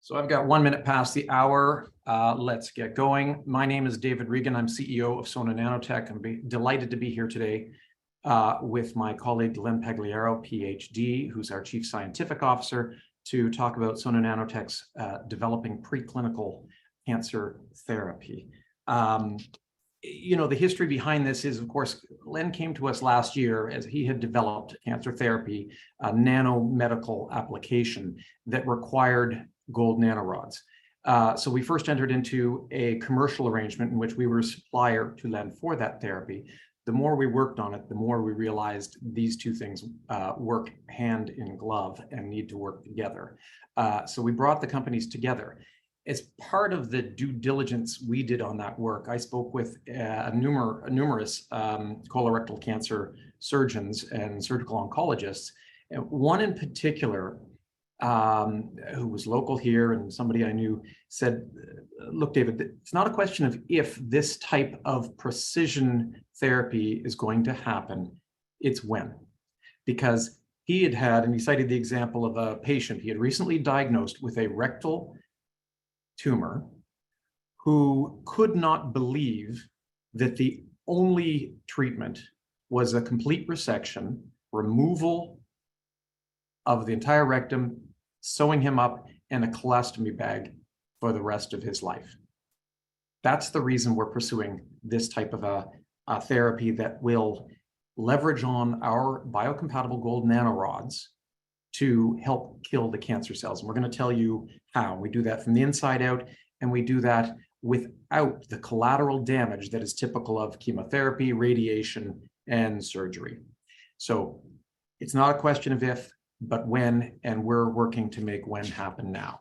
So I've got 1 minute past the hour. Let's get going. My name is David Regan. I'm CEO of Sona Nanotech. I'm delighted to be here today with my colleague Glenn Pagliaro, PhD, who's our Chief Scientific Officer, to talk about Sona Nanotech's developing preclinical cancer therapy. The history behind this is, of course, Glenn came to us last year as he had developed cancer therapy, a nanomedical application that required gold nanorods. So we first entered into a commercial arrangement in which we were a supplier to Len for that therapy. The more we worked on it, the more we realized these two things work hand in glove and need to work together. So we brought the companies together. As part of the due diligence we did on that work, I spoke with numerous colorectal cancer surgeons and surgical oncologists. And one in particular, who was local here and somebody I knew, said, look, David, it's not a question of if this type of precision therapy is going to happen, it's when. Because he had, and he cited the example of a patient he had recently diagnosed with a rectal tumor who could not believe that the only treatment was a complete resection, removal of the entire rectum, sewing him up in a colostomy bag for the rest of his life. That's the reason we're pursuing this type of a therapy that will leverage on our biocompatible gold nanorods to help kill the cancer cells. And we're going to tell you how. We do that from the inside out, and we do that without the collateral damage that is typical of chemotherapy, radiation, and surgery. So it's not a question of if, but when, and we're working to make when happen now.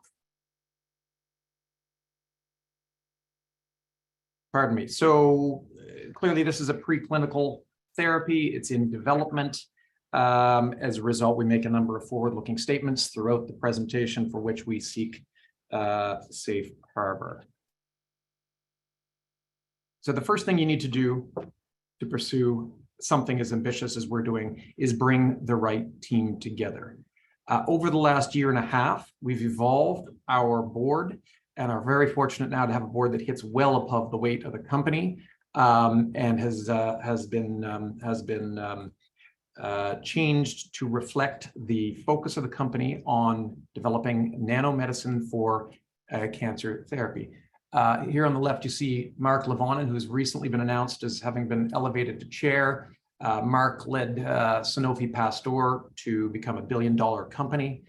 Pardon me. So clearly this is a preclinical therapy. It's in development. As a result, we make a number of forward-looking statements throughout the presentation for which we seek safe harbor. So the first thing you need to do to pursue something as ambitious as we're doing is bring the right team together. Over the last year and a half, we've evolved our board and are very fortunate now to have a board that hits well above the weight of the company and has been changed to reflect the focus of the company on developing nanomedicine for cancer therapy. Here on the left, you see Mark Levonin, who's recently been announced as having been elevated to chair. Mark led Sanofi Pasteur to become $1 billion company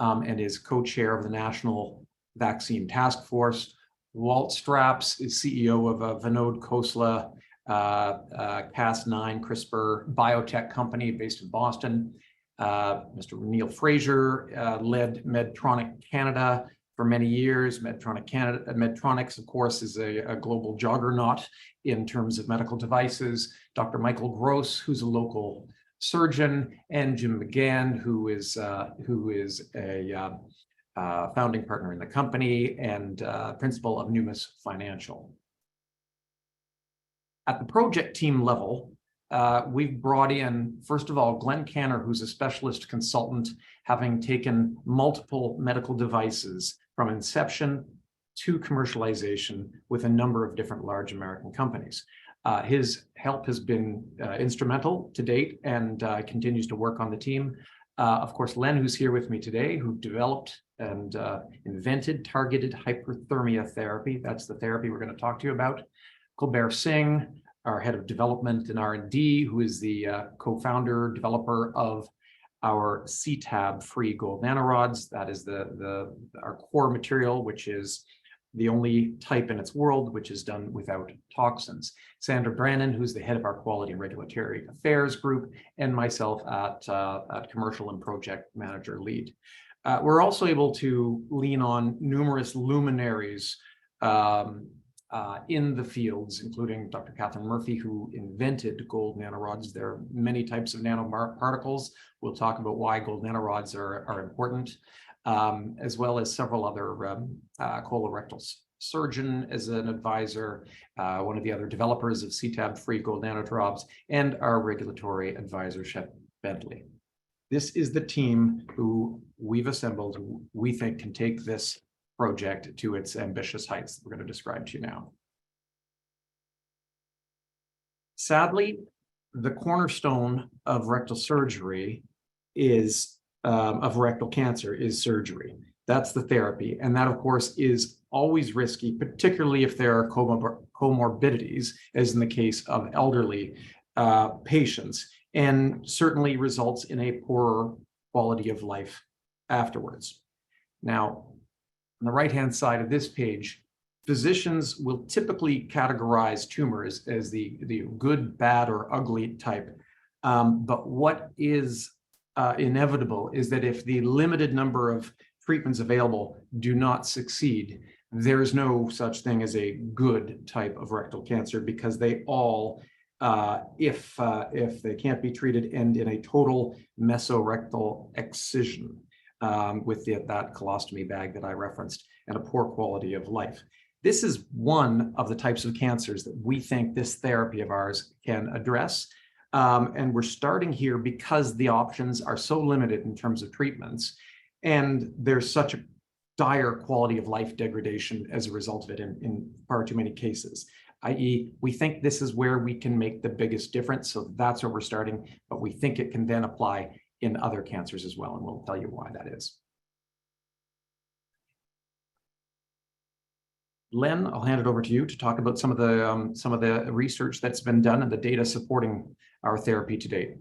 and is co-chair of the National Vaccine Task Force. Walt Straps is CEO of Vinod Khosla, Cas9 CRISPR biotech company based in Boston. Mr. Neil Fraser led Medtronic Canada for many years. Medtronics, of course, is a global juggernaut in terms of medical devices. Dr. Michael Gross, who's a local surgeon, and Jim McGann, who is a founding partner in the company and principal of Numis Financial. At the project team level, we've brought in, first of all, Glenn Canner, who's a specialist consultant, having taken multiple medical devices from inception to commercialization with a number of different large American companies. His help has been instrumental to date and continues to work on the team. Of course, Len, who's here with me today, who developed and invented targeted hyperthermia therapy. That's the therapy we're going to talk to you about. Kulbir Singh, our head of development and R&D, who is the co-founder, developer of our CTAB free gold nanorods. That is our core material, which is the only type in its world which is done without toxins. Sandra Brannon, who's the head of our quality and regulatory affairs group, and myself at commercial and project manager lead. We're also able to lean on numerous luminaries in the fields, including Dr. Catherine Murphy, who invented gold nanorods. There are many types of nanoparticles. We'll talk about why gold nanorods are important, as well as several other colorectal surgeon as an advisor, one of the other developers of CTAB-free gold nanodrops, and our regulatory advisor, Shep Bentley. This is the team who we've assembled, who we think can take this project to its ambitious heights that we're going to describe to you now. Sadly, the cornerstone of rectal surgery is, of rectal cancer is surgery. That's the therapy. And that, of course, is always risky, particularly if there are comorbidities, as in the case of elderly patients, and certainly results in a poorer quality of life afterwards. Now, on the right-hand side of this page, physicians will typically categorize tumors as the good, bad, or ugly type. But what is inevitable is that if the limited number of treatments available do not succeed, there's no such thing as a good type of rectal cancer, because they all, if they can't be treated, end in a total mesorectal excision with that colostomy bag that I referenced, and a poor quality of life. This is one of the types of cancers that we think this therapy of ours can address. And we're starting here because the options are so limited in terms of treatments, and there's such a dire quality of life degradation as a result of it in far too many cases, i.e. we think this is where we can make the biggest difference. So that's where we're starting, but we think it can then apply in other cancers as well, and we'll tell you why that is. Len, I'll hand it over to you to talk about some of the research that's been done and the data supporting our therapy to date.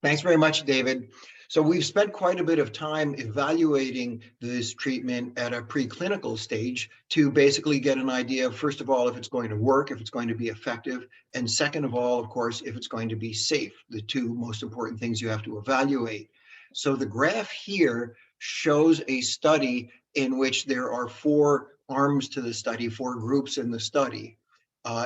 Thanks very much, David. So we've spent quite a bit of time evaluating this treatment at a preclinical stage to basically get an idea of, first of all, if it's going to work, if it's going to be effective, and second of all, of course, if it's going to be safe, the two most important things you have to evaluate. So the graph here shows a study in which there are 4 arms to the study, 4 groups in the study.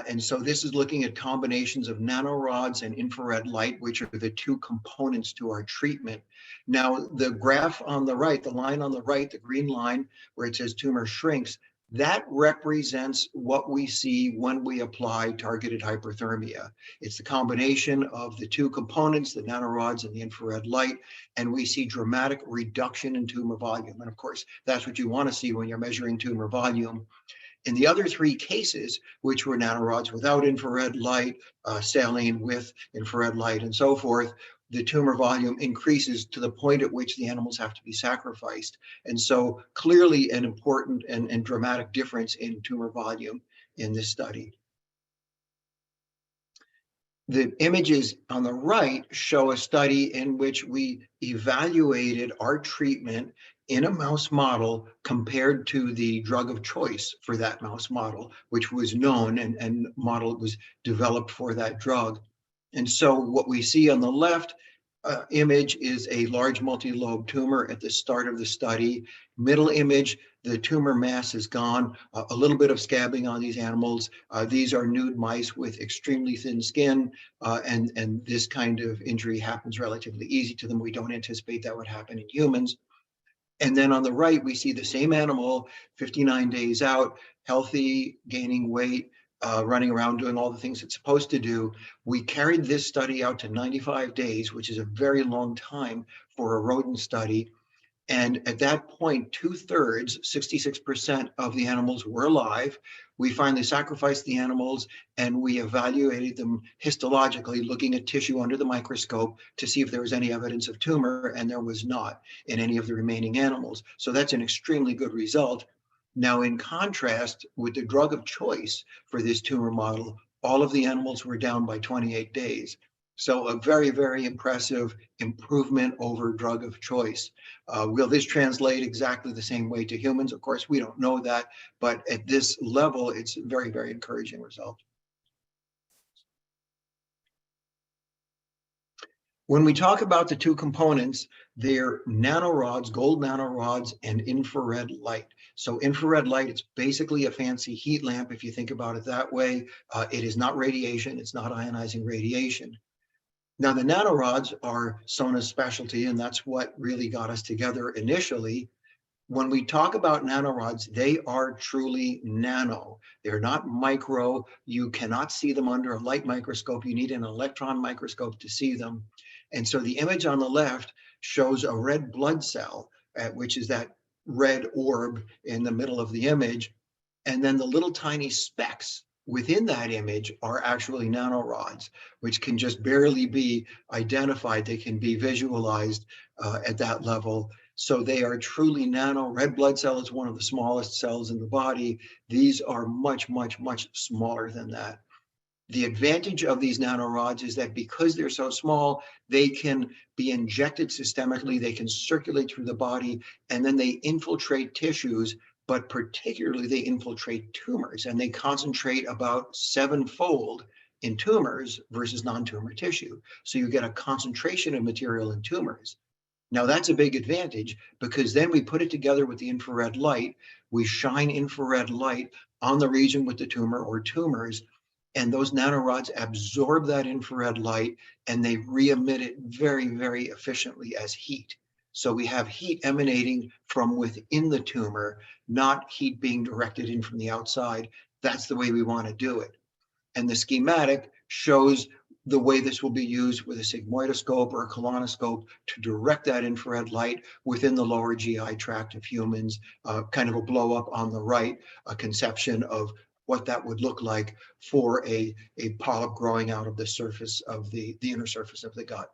And so this is looking at combinations of nanorods and infrared light, which are the 2 components to our treatment. Now, the graph on the right, the line on the right, the green line where it says tumor shrinks, that represents what we see when we apply targeted hyperthermia. It's the combination of the 2 components, the nanorods and the infrared light, and we see dramatic reduction in tumor volume. And of course, that's what you want to see when you're measuring tumor volume. In the other 3 cases, which were nanorods without infrared light, saline with infrared light, and so forth, the tumor volume increases to the point at which the animals have to be sacrificed. And so clearly an important and dramatic difference in tumor volume in this study. The images on the right show a study in which we evaluated our treatment in a mouse model compared to the drug of choice for that mouse model, which was known and model was developed for that drug. And so what we see on the left image is a large multi-lobe tumor at the start of the study. Middle image, the tumor mass is gone, a little bit of scabbing on these animals. These are nude mice with extremely thin skin, and this kind of injury happens relatively easy to them. We don't anticipate that would happen in humans. And then on the right, we see the same animal 59 days out, healthy, gaining weight, running around doing all the things it's supposed to do. We carried this study out to 95 days, which is a very long time for a rodent study. And at that point, 2/3, 66% of the animals were alive. We finally sacrificed the animals and we evaluated them histologically, looking at tissue under the microscope to see if there was any evidence of tumor, and there was not in any of the remaining animals. So that's an extremely good result. Now, in contrast with the drug of choice for this tumor model, all of the animals were down by 28 days. So a very, very impressive improvement over drug of choice. Will this translate exactly the same way to humans? Of course, we don't know that, but at this level, it's a very, very encouraging result. When we talk about the 2 components, they're nanorods, gold nanorods, and infrared light. So infrared light, it's basically a fancy heat lamp, if you think about it that way. It is not radiation, it's not ionizing radiation. Now, the nanorods are Sona's specialty, and that's what really got us together initially. When we talk about nanorods, they are truly nano. They're not micro. You cannot see them under a light microscope. You need an electron microscope to see them. And so the image on the left shows a red blood cell, which is that red orb in the middle of the image. And then the little tiny specks within that image are actually nanorods, which can just barely be identified. They can be visualized at that level. So they are truly nano. Red blood cell is one of the smallest cells in the body. These are much, much, much smaller than that. The advantage of these nanorods is that because they're so small, they can be injected systemically, they can circulate through the body, and then they infiltrate tissues, but particularly they infiltrate tumors, and they concentrate about 7-fold in tumors versus non-tumor tissue. So you get a concentration of material in tumors. Now that's a big advantage because then we put it together with the infrared light, we shine infrared light on the region with the tumor or tumors, and those nanorods absorb that infrared light and they re-emit it very, very efficiently as heat. So we have heat emanating from within the tumor, not heat being directed in from the outside. That's the way we want to do it. And the schematic shows the way this will be used with a sigmoidoscope or a colonoscope to direct that infrared light within the lower GI tract of humans, kind of a blow up on the right, a conception of what that would look like for a polyp growing out of the surface of the inner surface of the gut.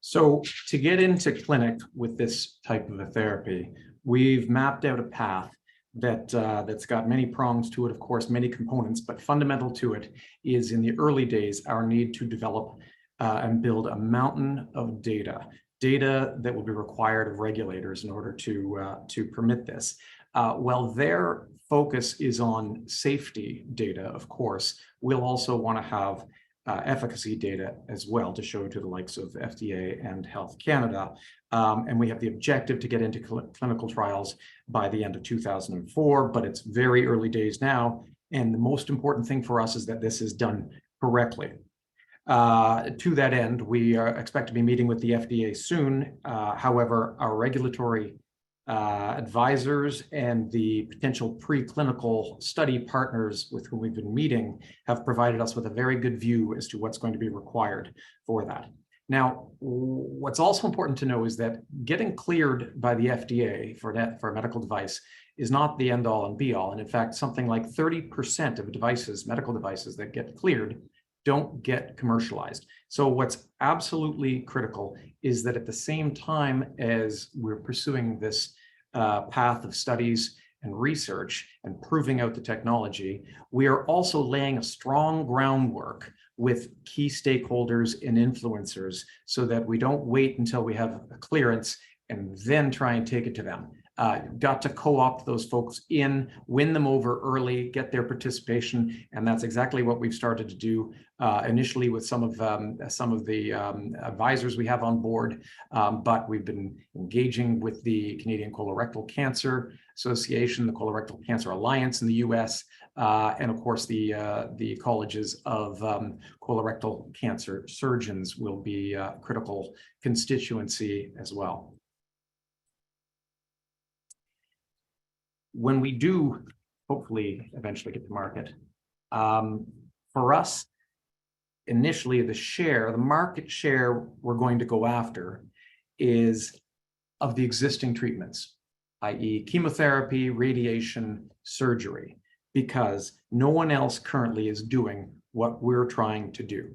So to get into clinic with this type of a therapy, we've mapped out a path that's got many prongs to it, of course, many components, but fundamental to it is in the early days, our need to develop and build a mountain of data that will be required of regulators in order to permit this. While their focus is on safety data, of course, we'll also want to have efficacy data as well to show to the likes of FDA and Health Canada. And we have the objective to get into clinical trials by the end of 2004, but it's very early days now. And the most important thing for us is that this is done correctly. To that end, we expect to be meeting with the FDA soon. However, our regulatory advisors and the potential preclinical study partners with whom we've been meeting have provided us with a very good view as to what's going to be required for that. Now, what's also important to know is that getting cleared by the FDA for a medical device is not the end all and be all. And in fact, something like 30% of devices, medical devices that get cleared, don't get commercialized. So what's absolutely critical is that at the same time as we're pursuing this path of studies and research and proving out the technology, we are also laying a strong groundwork with key stakeholders and influencers so that we don't wait until we have a clearance and then try and take it to them. Got to co-opt those folks in, win them over early, get their participation, and that's exactly what we've started to do initially with some of the advisors we have on board. But we've been engaging with the Canadian Colorectal Cancer Association, the Colorectal Cancer Alliance in the U.S., and of course the colleges of colorectal cancer surgeons will be a critical constituency as well. When we do hopefully eventually get to market, for us, initially the market share we're going to go after is of the existing treatments, i.e. chemotherapy, radiation, surgery, because no one else currently is doing what we're trying to do.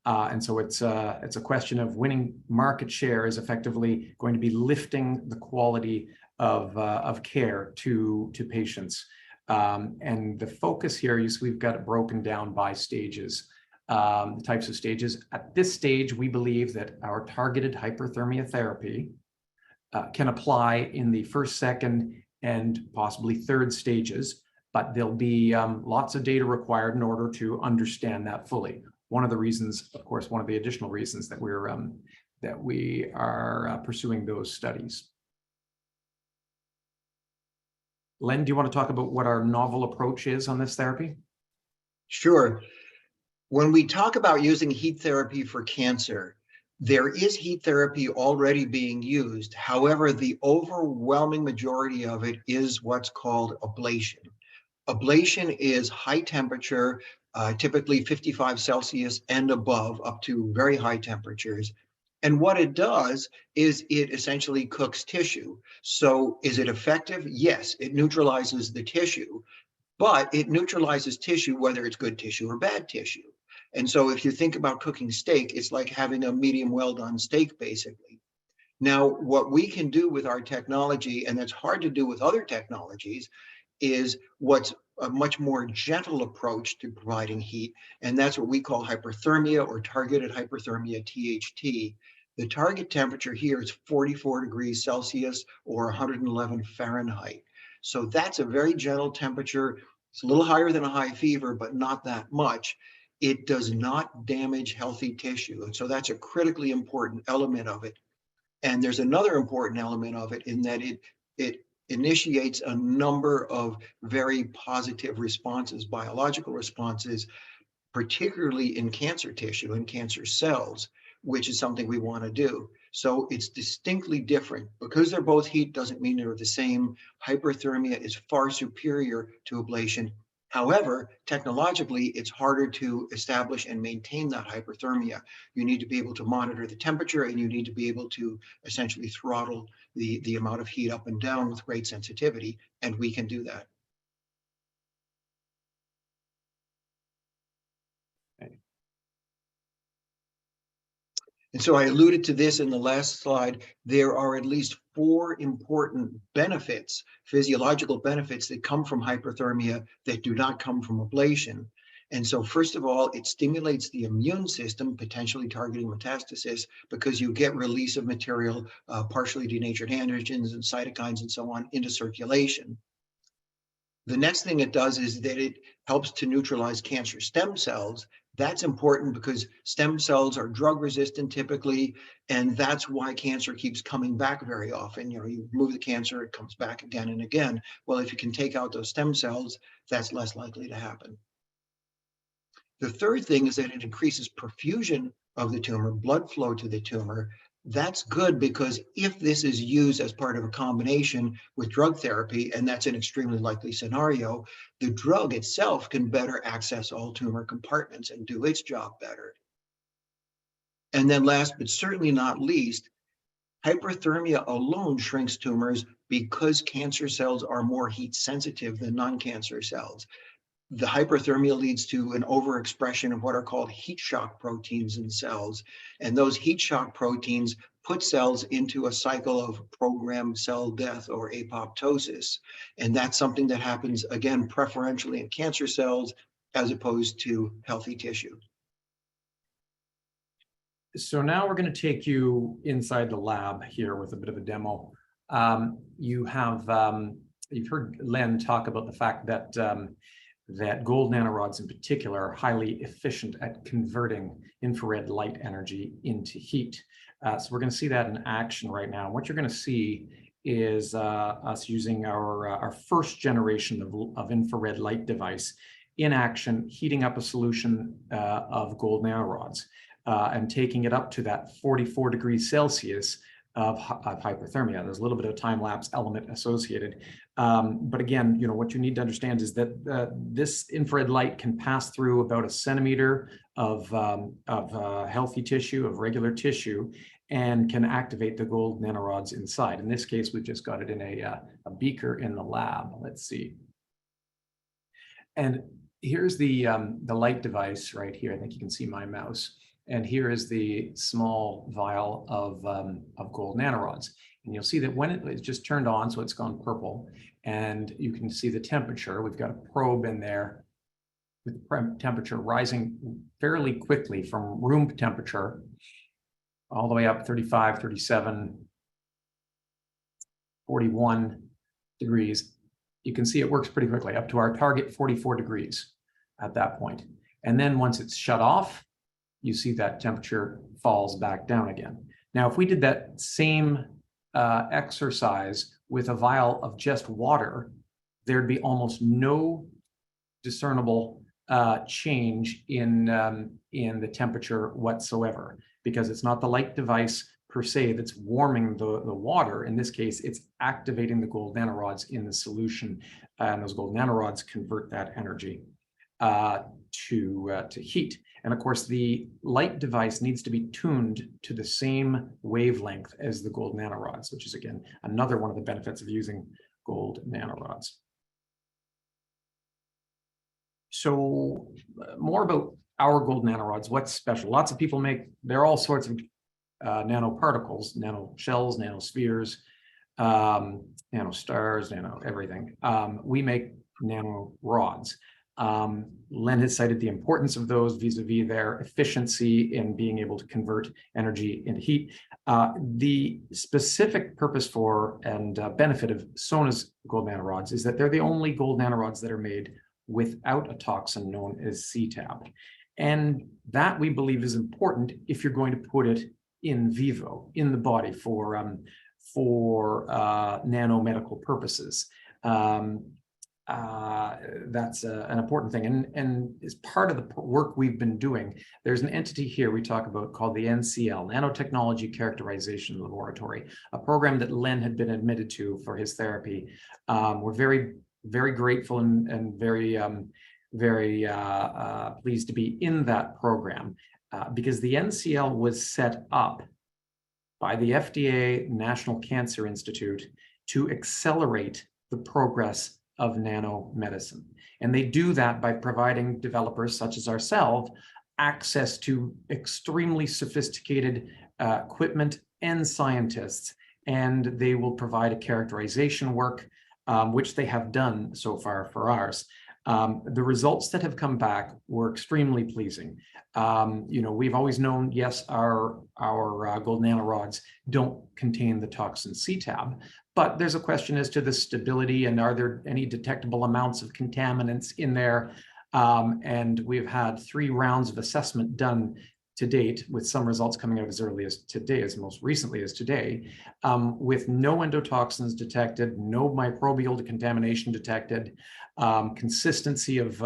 And so it's a question of winning market share is effectively going to be lifting the quality of care to patients. And the focus here is we've got it broken down by stages, the types of stages. At this stage, we believe that our targeted hyperthermia therapy can apply in the first, second, and possibly third stages, but there'll be lots of data required in order to understand that fully. One of the reasons, of course, one of the additional reasons that we are pursuing those studies. Len, do you want to talk about what our novel approach is on this therapy? Sure. When we talk about using heat therapy for cancer, there is heat therapy already being used. However, the overwhelming majority of it is what's called ablation. Ablation is high temperature, typically 55 Celsius and above, up to very high temperatures. And what it does is it essentially cooks tissue. So is it effective? Yes, it neutralizes the tissue, but it neutralizes tissue whether it's good tissue or bad tissue. And so if you think about cooking steak, it's like having a medium well done steak, basically. Now, what we can do with our technology, and that's hard to do with other technologies, is what's a much more gentle approach to providing heat, and that's what we call hyperthermia or targeted hyperthermia, THT. The target temperature here is 44 degrees Celsius or 111 Fahrenheit. So that's a very gentle temperature. It's a little higher than a high fever, but not that much. It does not damage healthy tissue. And so that's a critically important element of it. And there's another important element of it in that it initiates a number of very positive responses, biological responses, particularly in cancer tissue and cancer cells, which is something we want to do. So it's distinctly different. Because they're both heat doesn't mean they're the same. Hyperthermia is far superior to ablation. However, technologically, it's harder to establish and maintain that hyperthermia. You need to be able to monitor the temperature, and you need to be able to essentially throttle the amount of heat up and down with great sensitivity, and we can do that. And so I alluded to this in the last slide. There are at least 4 important benefits, physiological benefits that come from hyperthermia that do not come from ablation. And so first of all, it stimulates the immune system, potentially targeting metastasis, because you get release of material, partially denatured antigens and cytokines and so on into circulation. The next thing it does is that it helps to neutralize cancer stem cells. That's important because stem cells are drug resistant typically, and that's why cancer keeps coming back very often. You know, you remove the cancer, it comes back again and again. Well, if you can take out those stem cells, that's less likely to happen. The third thing is that it increases perfusion of the tumor, blood flow to the tumor. That's good because if this is used as part of a combination with drug therapy, and that's an extremely likely scenario, the drug itself can better access all tumor compartments and do its job better. And then last but certainly not least, hyperthermia alone shrinks tumors because cancer cells are more heat sensitive than non-cancer cells. The hyperthermia leads to an overexpression of what are called heat shock proteins in cells. And those heat shock proteins put cells into a cycle of programmed cell death or apoptosis. And that's something that happens, again, preferentially in cancer cells as opposed to healthy tissue. So now we're going to take you inside the lab here with a bit of a demo. You've heard Len talk about the fact that that gold nanorods in particular are highly efficient at converting infrared light energy into heat. So we're going to see that in action right now. What you're going to see is us using our first generation of infrared light device in action, heating up a solution of gold nanorods and taking it up to that 44 degrees Celsius of hyperthermia. There's a little bit of time-lapse element associated. But again, what you need to understand is that this infrared light can pass through about a centimeter of healthy tissue, of regular tissue, and can activate the gold nanorods inside. In this case, we've just got it in a beaker in the lab. Let's see. And here's the light device right here. I think you can see my mouse. And here is the small vial of gold nanorods. And you'll see that when it's just turned on, so it's gone purple, and you can see the temperature. We've got a probe in there with the temperature rising fairly quickly from room temperature all the way up 35, 37, 41 degrees. You can see it works pretty quickly up to our target 44 degrees at that point. And then once it's shut off, you see that temperature falls back down again. Now, if we did that same exercise with a vial of just water, there'd be almost no discernible change in the temperature whatsoever, because it's not the light device per se that's warming the water. In this case, it's activating the gold nanorods in the solution, and those gold nanorods convert that energy to heat. And of course, the light device needs to be tuned to the same wavelength as the gold nanorods, which is, again, another one of the benefits of using gold nanorods. So more about our gold nanorods, what's special? Lots of people make, there are all sorts of nanoparticles, nano shells, nanospheres, nano stars, nano everything. We make nanorods. Len has cited the importance of those vis-a-vis their efficiency in being able to convert energy into heat. The specific purpose for and benefit of Sona's gold nanorods is that they're the only gold nanorods that are made without a toxin known as CTAB. And that, we believe, is important if you're going to put it in vivo, in the body, for nanomedical purposes. That's an important thing. And as part of the work we've been doing, there's an entity here we talk about called the NCL, Nanotechnology Characterization Laboratory, a program that Len had been admitted to for his therapy. We're very, very grateful and very pleased to be in that program because the NCL was set up by the FDA National Cancer Institute to accelerate the progress of nanomedicine. And they do that by providing developers such as ourselves access to extremely sophisticated equipment and scientists. And they will provide a characterization work, which they have done so far for ours. The results that have come back were extremely pleasing. We've always known, yes, our gold nanorods don't contain the toxin CTAB, but there's a question as to the stability and are there any detectable amounts of contaminants in there? And we've had 3 rounds of assessment done to date, with some results coming out as early as today, as most recently as today, with no endotoxins detected, no microbial contamination detected, consistency of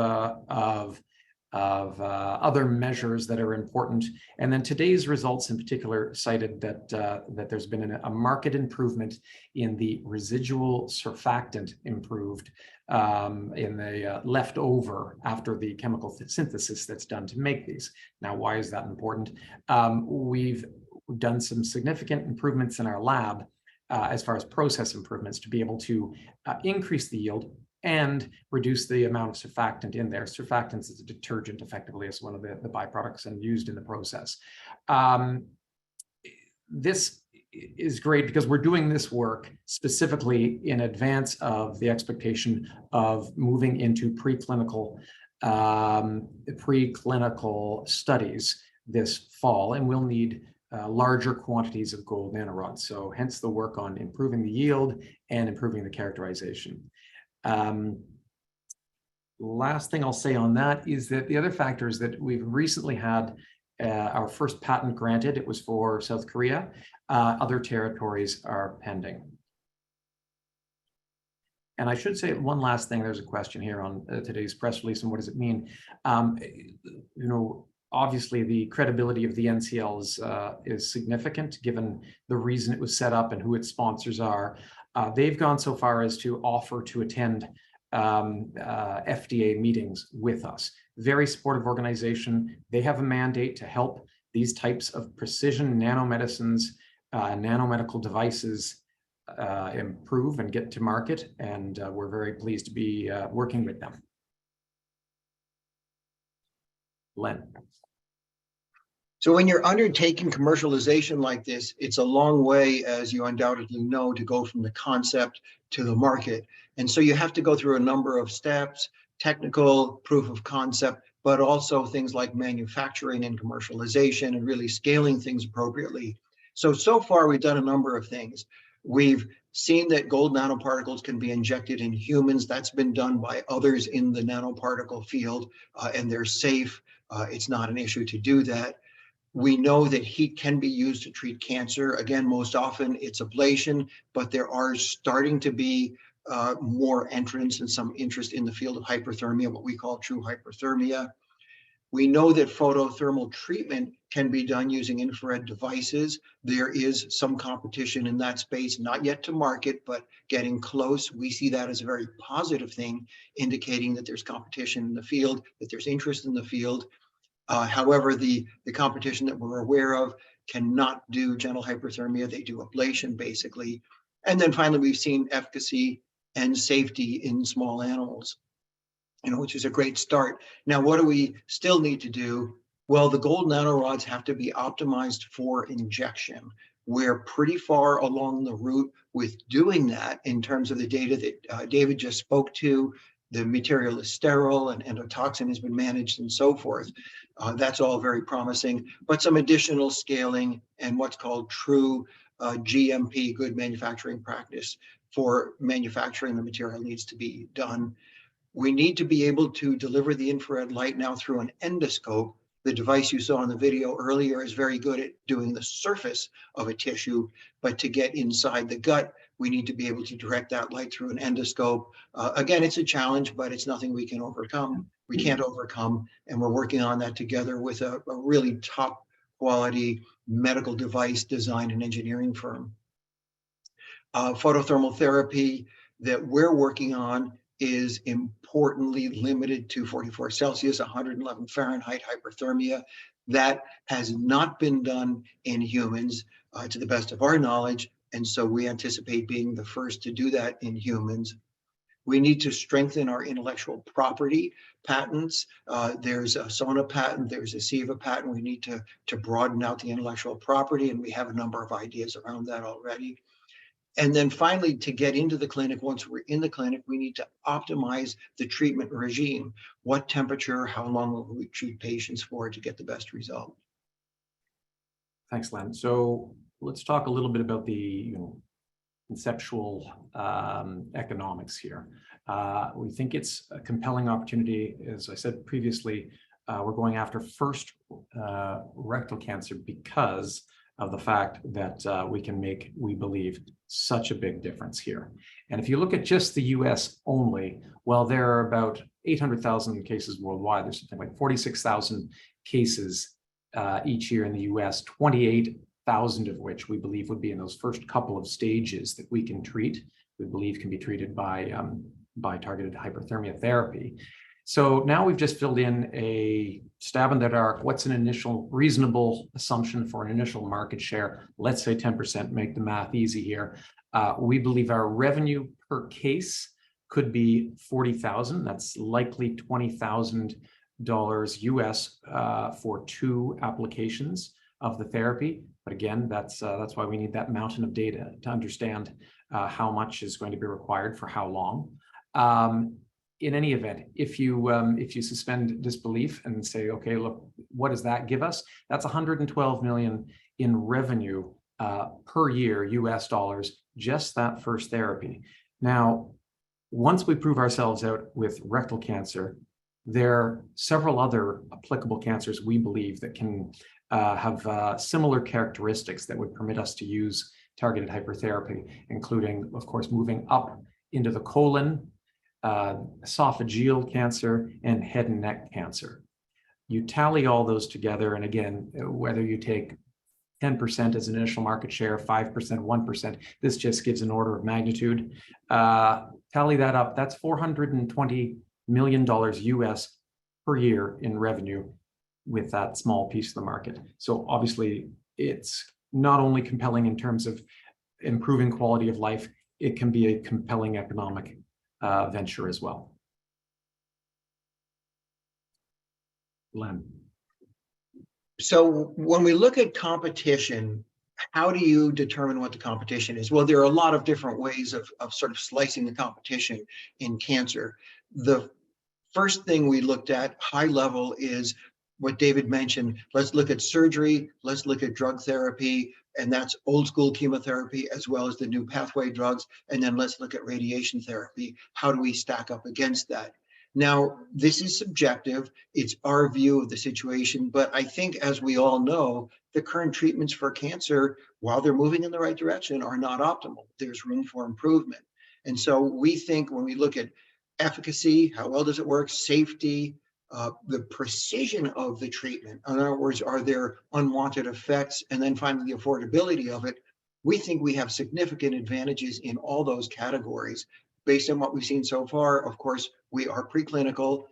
other measures that are important. And then today's results in particular cited that there's been a marked improvement in the residual surfactant improved in the leftover after the chemical synthesis that's done to make these. Now, why is that important? We've done some significant improvements in our lab as far as process improvements to be able to increase the yield and reduce the amount of surfactant in there. Surfactants is a detergent, effectively, as one of the byproducts and used in the process. This is great because we're doing this work specifically in advance of the expectation of moving into preclinical studies this fall, and we'll need larger quantities of gold nanorods. So hence the work on improving the yield and improving the characterization. Last thing I'll say on that is that the other factor is that we've recently had our first patent granted. It was for South Korea. Other territories are pending. And I should say one last thing. There's a question here on today's press release and what does it mean? Obviously the credibility of the NCL is significant given the reason it was set up and who its sponsors are. They've gone so far as to offer to attend FDA meetings with us. Very supportive organization. They have a mandate to help these types of precision nanomedicines, nanomedical devices improve and get to market. And we're very pleased to be working with them. Len. So when you're undertaking commercialization like this, it's a long way, as you undoubtedly know, to go from the concept to the market. And so you have to go through a number of steps, technical, proof of concept, but also things like manufacturing and commercialization and really scaling things appropriately. So far we've done a number of things. We've seen that gold nanoparticles can be injected in humans. That's been done by others in the nanoparticle field, and they're safe. It's not an issue to do that. We know that heat can be used to treat cancer. Again, most often it's ablation, but there are starting to be more entrants and some interest in the field of hyperthermia, what we call true hyperthermia. We know that photothermal treatment can be done using infrared devices. There is some competition in that space, not yet to market, but getting close. We see that as a very positive thing, indicating that there's competition in the field, that there's interest in the field. However, the competition that we're aware of cannot do gentle hyperthermia. They do ablation, basically. And then finally, we've seen efficacy and safety in small animals, which is a great start. Now, what do we still need to do? Well, the gold nanorods have to be optimized for injection. We're pretty far along the route with doing that in terms of the data that David just spoke to. The material is sterile and endotoxin has been managed and so forth. That's all very promising, but some additional scaling and what's called true GMP, good manufacturing practice for manufacturing the material needs to be done. We need to be able to deliver the infrared light now through an endoscope. The device you saw in the video earlier is very good at doing the surface of a tissue, but to get inside the gut, we need to be able to direct that light through an endoscope. Again, it's a challenge, but it's nothing we can overcome. We can't overcome, and we're working on that together with a really top quality medical device design and engineering firm. Photothermal therapy that we're working on is importantly limited to 44 Celsius, 111 Fahrenheit hyperthermia. That has not been done in humans to the best of our knowledge. And so we anticipate being the first to do that in humans. We need to strengthen our intellectual property patents. There's a Sona patent, there's a SIVA patent. We need to broaden out the intellectual property, and we have a number of ideas around that already. And then finally, to get into the clinic, once we're in the clinic, we need to optimize the treatment regime. What temperature, how long will we treat patients for to get the best result? Thanks, Len. So let's talk a little bit about the conceptual economics here. We think it's a compelling opportunity. As I said previously, we're going after first rectal cancer because of the fact that we can make, we believe, such a big difference here. And if you look at just the US only, well, there are about 800,000 cases worldwide. There's something like 46,000 cases each year in the US, 28,000 of which we believe would be in those first couple of stages that we can treat, we believe can be treated by targeted hyperthermia therapy. So now we've just filled in a stab in the dark. What's an initial reasonable assumption for an initial market share? Let's say 10%, make the math easy here. We believe our revenue per case could be $40,000. That's likely $20,000 US for 2 applications of the therapy. But again, that's why we need that mountain of data to understand how much is going to be required for how long. In any event, if you suspend disbelief and say, okay, look, what does that give us? That's 112 million in revenue per year, US dollars, just that first therapy. Now, once we prove ourselves out with rectal cancer, there are several other applicable cancers we believe that can have similar characteristics that would permit us to use targeted hypertherapy, including, of course, moving up into the colon, esophageal cancer, and head and neck cancer. You tally all those together, and again, whether you take 10% as an initial market share, 5%, 1%, this just gives an order of magnitude. Tally that up, that's $420 million US per year in revenue with that small piece of the market. So obviously, it's not only compelling in terms of improving quality of life, it can be a compelling economic venture as well. Len. So when we look at competition, how do you determine what the competition is? Well, there are a lot of different ways of sort of slicing the competition in cancer. The first thing we looked at, high level, is what David mentioned. Let's look at surgery, let's look at drug therapy, and that's old school chemotherapy as well as the new pathway drugs. And then let's look at radiation therapy. How do we stack up against that? Now, this is subjective. It's our view of the situation. But I think, as we all know, the current treatments for cancer, while they're moving in the right direction, are not optimal. There's room for improvement. And so we think when we look at efficacy, how well does it work, safety, the precision of the treatment, in other words, are there unwanted effects, and then finally the affordability of it, we think we have significant advantages in all those categories based on what we've seen so far. Of course, we are preclinical.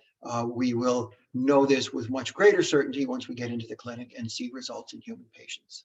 We will know this with much greater certainty once we get into the clinic and see results in human patients.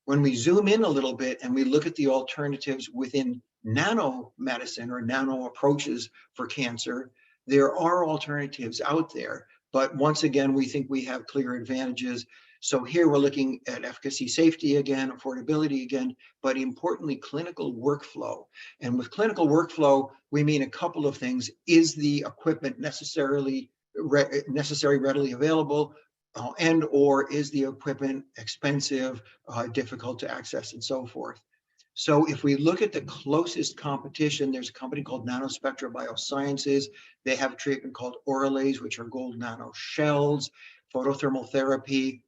When we zoom in a little bit and we look at the alternatives within nanomedicine or nano approaches for cancer, there are alternatives out there. But once again, we think we have clear advantages. So here we're looking at efficacy, safety again, affordability again, but importantly, clinical workflow. And with clinical workflow, we mean a couple of things. Is the equipment necessary, readily available? And or is the equipment expensive, difficult to access, and so forth. So if we look at the closest competition, there's a company called Nanospectra Biosciences. They have a treatment called Oralase, which are gold nano shells, photothermal therapy.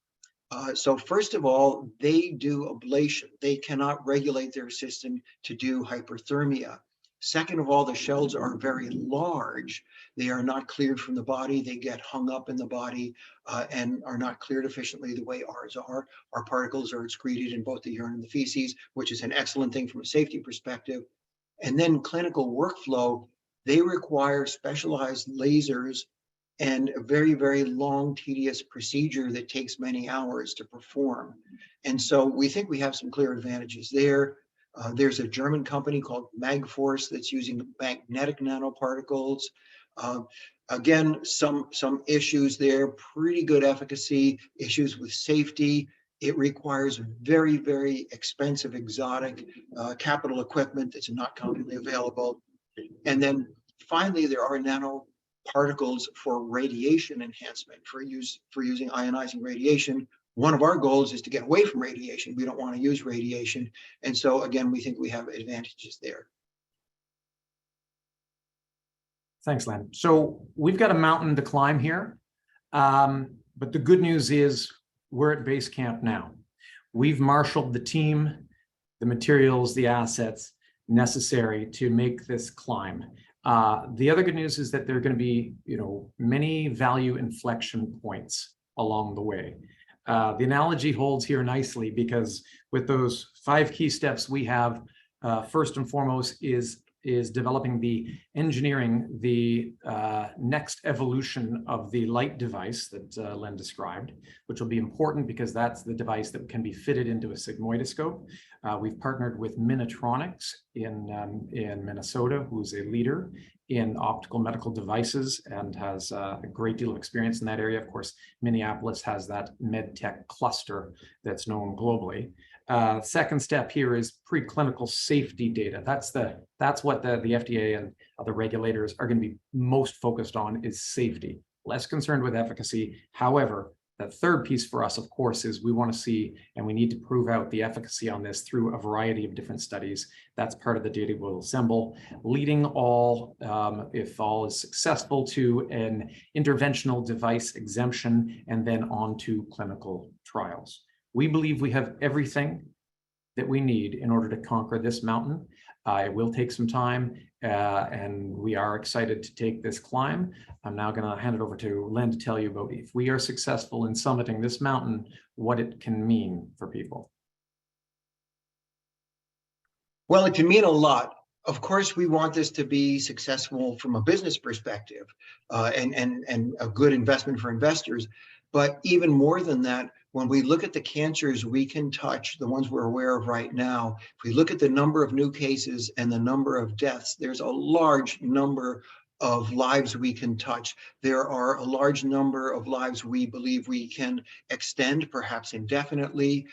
So first of all, they do ablation. They cannot regulate their system to do hyperthermia. Second of all, the shells are very large. They are not cleared from the body. They get hung up in the body and are not cleared efficiently the way ours are. Our particles are excreted in both the urine and the feces, which is an excellent thing from a safety perspective. And then clinical workflow, they require specialized lasers and a very, very long, tedious procedure that takes many hours to perform. And so we think we have some clear advantages there. There's a German company called Magforce that's using magnetic nanoparticles. Again, some issues there, pretty good efficacy, issues with safety. It requires very, very expensive, exotic capital equipment that's not commonly available. And then finally, there are nanoparticles for radiation enhancement, for using ionizing radiation. One of our goals is to get away from radiation. We don't want to use radiation. And so again, we think we have advantages there. Thanks, Len. So we've got a mountain to climb here, but the good news is we're at base camp now. We've marshaled the team, the materials, the assets necessary to make this climb. The other good news is that there are going to be, many value inflection points along the way. The analogy holds here nicely because with those 5 key steps we have, first and foremost is developing the engineering, the next evolution of the light device that Len described, which will be important because that's the device that can be fitted into a sigmoidoscope. We've partnered with Minitronics in Minnesota, who's a leader in optical medical devices and has a great deal of experience in that area. Of course, Minneapolis has that med tech cluster that's known globally. Second step here is preclinical safety data. That's what the FDA and other regulators are going to be most focused on, is safety. Less concerned with efficacy. However, the third piece for us, of course, is we want to see, and we need to prove out the efficacy on this through a variety of different studies. That's part of the data we'll assemble, leading all, if all is successful, to an interventional device exemption and then on to clinical trials. We believe we have everything that we need in order to conquer this mountain. It will take some time, and we are excited to take this climb. I'm now going to hand it over to Len to tell you about, if we are successful in summiting this mountain, what it can mean for people. Well, it can mean a lot. Of course, we want this to be successful from a business perspective and a good investment for investors. But even more than that, when we look at the cancers we can touch, the ones we're aware of right now, if we look at the number of new cases and the number of deaths, there's a large number of lives we can touch. There are a large number of lives we believe we can extend, perhaps indefinitely.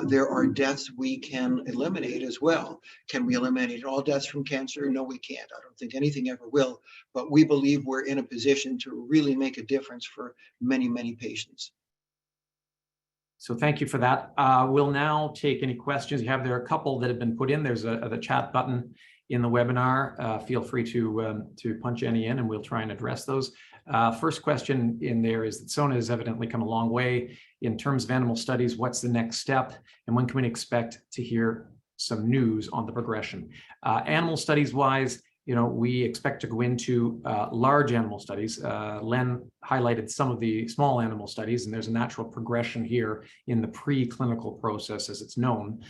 There are deaths we can eliminate as well. Can we eliminate all deaths from cancer? No, we can't. I don't think anything ever will. But we believe we're in a position to really make a difference for many, many patients. So thank you for that. We'll now take any questions you have. There are a couple that have been put in. There's the chat button in the webinar. Feel free to punch any in and we'll try and address those. First question in there is that Sona has evidently come a long way in terms of animal studies. What's the next step and when can we expect to hear some news on the progression? Animal studies wise, we expect to go into large animal studies. Len highlighted some of the small animal studies, and there's a natural progression here in the preclinical process, as it's known,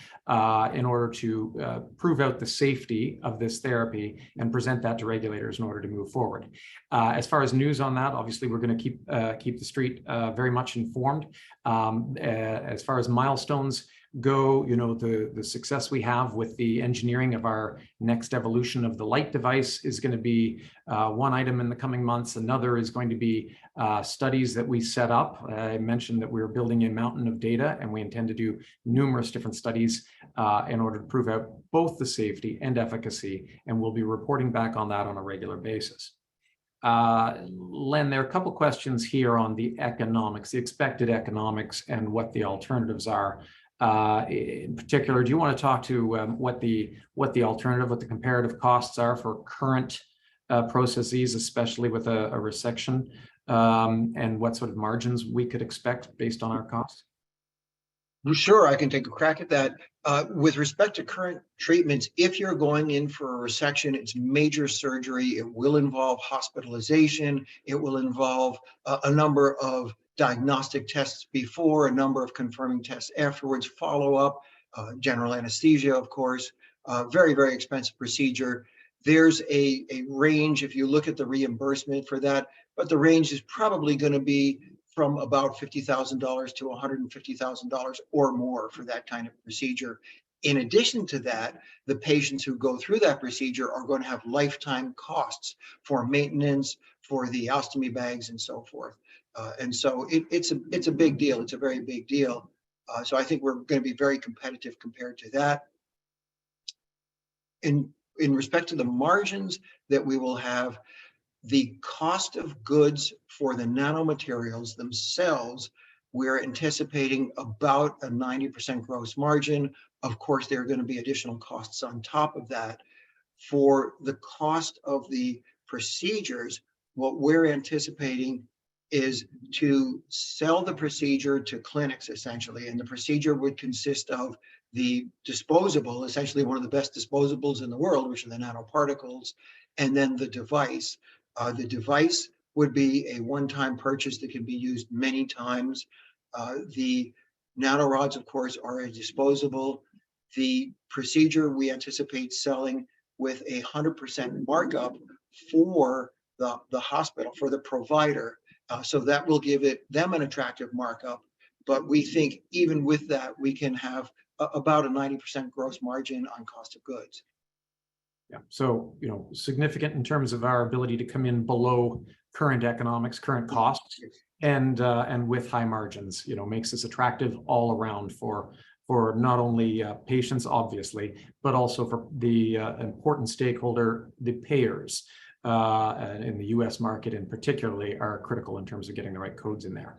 in order to prove out the safety of this therapy and present that to regulators in order to move forward. As far as news on that, obviously, we're going to keep the street very much informed. As far as milestones go, the success we have with the engineering of our next evolution of the light device is going to be one item in the coming months. Another is going to be studies that we set up. I mentioned that we're building a mountain of data, and we intend to do numerous different studies in order to prove out both the safety and efficacy, and we'll be reporting back on that on a regular basis. Len, there are a couple questions here on the economics, the expected economics, and what the alternatives are. In particular, do you want to talk to what the alternative, what the comparative costs are for current processes, especially with a resection, and what sort of margins we could expect based on our costs? Sure, I can take a crack at that. With respect to current treatments, if you're going in for a resection, it's major surgery. It will involve hospitalization. It will involve a number of diagnostic tests before, a number of confirming tests afterwards, follow-up, general anesthesia, of course, very, very expensive procedure. There's a range if you look at the reimbursement for that, but the range is probably going to be from about $50,000 to $150,000 or more for that kind of procedure. In addition to that, the patients who go through that procedure are going to have lifetime costs for maintenance, for the ostomy bags, and so forth. And so it's a big deal. It's a very big deal. So I think we're going to be very competitive compared to that. In respect to the margins that we will have, the cost of goods for the nanomaterials themselves, we're anticipating about a 90% gross margin. Of course, there are going to be additional costs on top of that. For the cost of the procedures, what we're anticipating is to sell the procedure to clinics, essentially. And the procedure would consist of the disposable, essentially one of the best disposables in the world, which are the nanoparticles, and then the device. The device would be a one-time purchase that can be used many times. The nanorods, of course, are a disposable. The procedure we anticipate selling with 100% markup for the hospital, for the provider. So that will give them an attractive markup. But we think even with that, we can have about a 90% gross margin on cost of goods. Yeah, so significant in terms of our ability to come in below current economics, current costs, and with high margins. Makes us attractive all around for not only patients, obviously, but also for the important stakeholder, the payers in the U.S. market, and particularly are critical in terms of getting the right codes in there.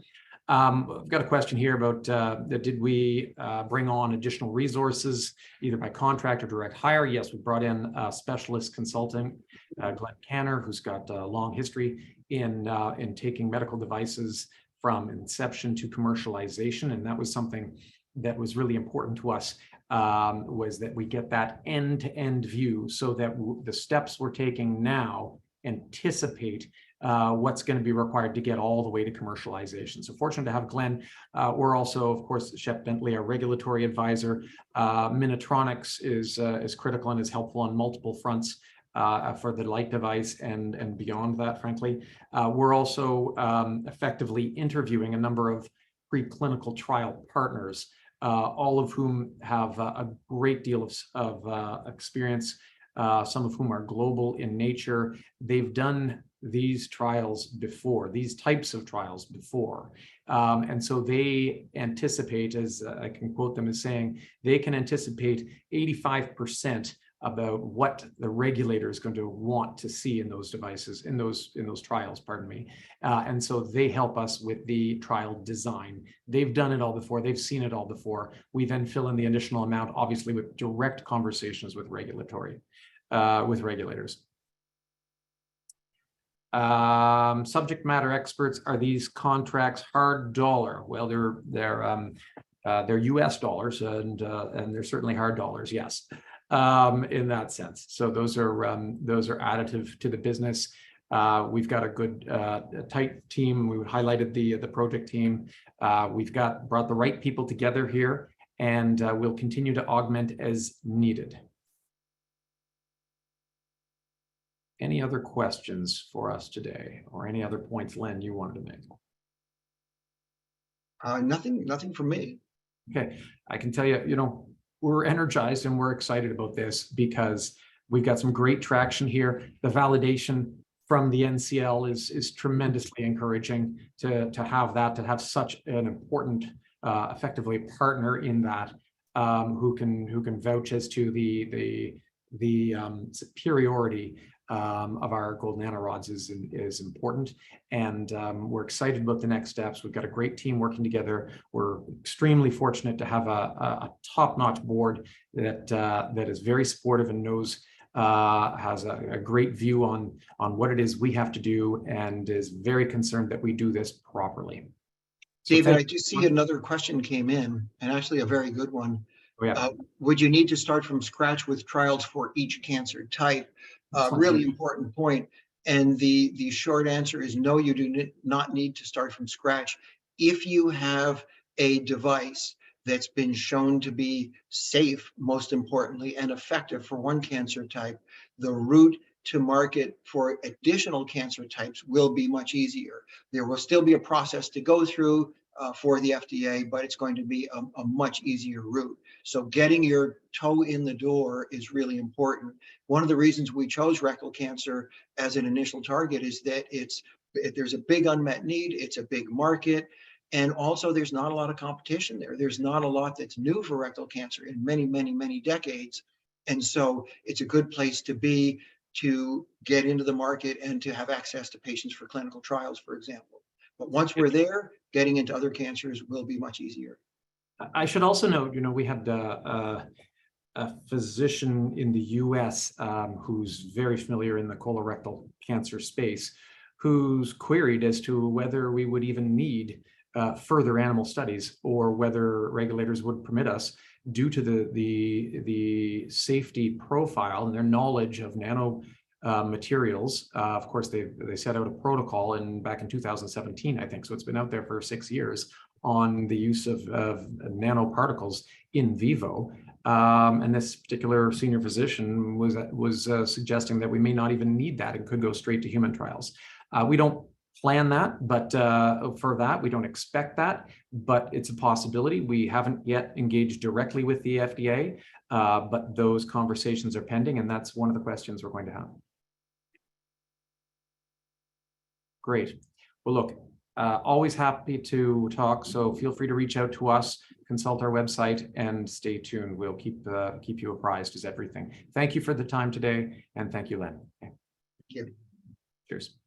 I've got a question here about did we bring on additional resources, either by contract or direct hire? Yes, we brought in specialist consulting, Glenn Canner, who's got a long history in taking medical devices from inception to commercialization, and that was something that was really important to us, was that we get that end-to-end view so that the steps we're taking now anticipate what's going to be required to get all the way to commercialization. So fortunate to have Glenn. We're also, of course, Shep Bentley, our regulatory advisor. Minitronics is critical and is helpful on multiple fronts for the light device and beyond that, frankly. We're also effectively interviewing a number of preclinical trial partners, all of whom have a great deal of experience, some of whom are global in nature. They've done these trials before, these types of trials before. And so they anticipate, as I can quote them as saying, they can anticipate 85% about what the regulator is going to want to see in those devices, in those trials, pardon me. And so they help us with the trial design. They've done it all before. They've seen it all before. We then fill in the additional amount, obviously, with direct conversations with regulators. Subject matter experts, are these contracts hard dollar? Well, they're US dollars, and they're certainly hard dollars, yes. in that sense. So those are additive to the business. We've got a good tight team. We highlighted the project team. We've brought the right people together here, and we'll continue to augment as needed. Any other questions for us today, or any other points, Len, you wanted to make? Nothing from me. Okay, I can tell you, we're energized and we're excited about this because we've got some great traction here. The validation from the NCL is tremendously encouraging to have such an important, effectively partner in that, who can vouch as to the superiority of our gold nanorods is important, and we're excited about the next steps. We've got a great team working together. We're extremely fortunate to have a top-notch board that is very supportive and knows, has a great view on what it is we have to do, and is very concerned that we do this properly. So David, I do see another question came in, and actually a very good one. Oh, yeah. Would you need to start from scratch with trials for each cancer type? Really important point. And the short answer is no, you do not need to start from scratch. If you have a device that's been shown to be safe, most importantly, and effective for one cancer type, the route to market for additional cancer types will be much easier. There will still be a process to go through for the FDA, but it's going to be a much easier route. So getting your toe in the door is really important. One of the reasons we chose rectal cancer as an initial target is that there's a big unmet need, it's a big market, and also there's not a lot of competition there. There's not a lot that's new for rectal cancer in many, many, many decades. And so it's a good place to be to get into the market and to have access to patients for clinical trials, for example. But once we're there, getting into other cancers will be much easier. I should also note, we had a physician in the US who's very familiar in the colorectal cancer space, who's queried as to whether we would even need further animal studies, or whether regulators would permit us, due to the safety profile and their knowledge of nano materials. Of course, they set out a protocol back in 2017, I think. So it's been out there for 6 years on the use of nanoparticles in vivo. And this particular senior physician was suggesting that we may not even need that and could go straight to human trials. We don't plan that, but for that, we don't expect that, but it's a possibility. We haven't yet engaged directly with the FDA, but those conversations are pending, and that's one of the questions we're going to have. Great. Well, look, always happy to talk, so feel free to reach out to us, consult our website, and stay tuned. We'll keep you apprised as everything. Thank you for the time today, and thank you, Len. Okay. Thank you. Cheers.